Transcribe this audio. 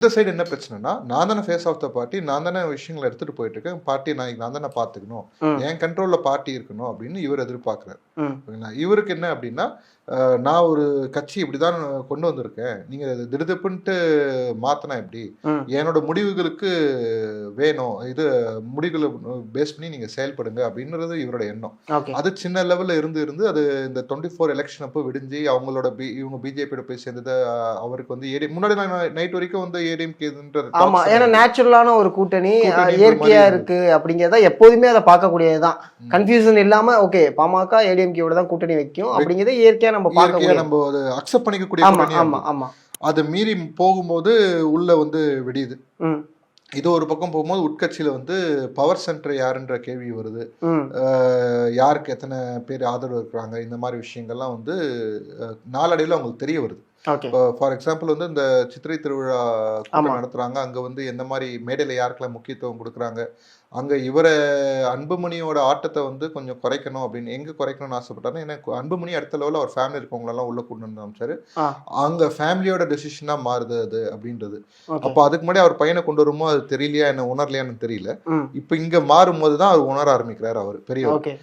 இந்த சைடு என்ன பிரச்சனைனா, நான் தானே ஃபேஸ் ஆஃப் த பார்ட்டி, நான் தானே விஷயங்களை எடுத்துட்டு போயிட்டு இருக்கேன், பார்ட்டியை நான் தானே பார்த்துக்கணும், என் கண்ட்ரோல்ல பார்ட்டி இருக்கணும் அப்படின்னு இவர் எதிர்பார்க்குறாரு. ஓகேங்களா? இவருக்கு என்ன அப்படின்னா, நான் ஒரு கட்சி இப்படிதான் கொண்டு வந்திருக்கேன், நீங்க திடுதிப்புன்ட்டு மாத்தினா எப்படி, என்னோட முடிவுகளுக்கு வேணும் இது, முடிவுகளை பேஸ் பண்ணி நீங்க செயல்படுங்க அப்படின்றது இவரோட எண்ணம். அது சின்ன லெவல்ல இருந்து அது இந்த 24 எலெக்ஷன் அப்போ விடிஞ்சு அவங்களோட இவங்க பிஜேபியோட போய் சேர்ந்தது. அவருக்கு வந்து முன்னாடி நைட் வரைக்கும் வந்து ஆமா, ஏன்னா நேச்சுரலான ஒரு கூட்டணி இயற்கையா இருக்கு அப்படிங்கறத எப்போதுமே அதை பார்க்கக்கூடியதுதான். கன்ஃபியூஷன் இல்லாம ஓகே பாமக ஏடிஎம்கேவோட தான் கூட்டணி வைக்கும் அப்படிங்கறத இயற்கையா நம்ம பார்க்க நம்ம அக்செப்ட் பண்ணிக்கக்கூடிய. அது மீறி போகும்போது உள்ள வந்து விடியுது. இது ஒரு பக்கம் போகும்போது உட்கட்சியில வந்து பவர் சென்டர் யாருன்ற கேள்வி வருது. யாருக்கு எத்தனை பேர் ஆதரவு இருக்கிறாங்க, இந்த மாதிரி விஷயங்கள்லாம் வந்து நாளடைவில் அவங்களுக்கு தெரிய வருது. ஃபார் எக்ஸாம்பிள் வந்து இந்த சித்திரை திருவிழா நடத்துறாங்க, அங்க வந்து எந்த மாதிரி மேடையில யாருக்கெல்லாம் முக்கியத்துவம் கொடுக்குறாங்க, அங்க இவரை அன்புமணியோட ஆட்டத்தை வந்து கொஞ்சம் குறைக்கணும் அப்படின்னு எங்க குறைக்கணும்னு ஆசைப்பட்டாரு. ஏன்னா அன்புமணி அடுத்த லெவலில் அவர் ஃபேமிலி இருக்கவங்களெல்லாம் உள்ள கொண்டு வந்து அமைச்சாரு. அங்க ஃபேமிலியோட டெசிஷனா மாறுது அது அப்படின்றது. அப்போ அதுக்கு முன்னாடி அவர் பையனை கொண்டு வரும்போது அது தெரியலையா என்ன உணரலையான்னு தெரியல. இப்போ இங்க மாறும்போது தான் அவர் உணர ஆரம்பிக்கிறாரு அவர் பெரியவர்.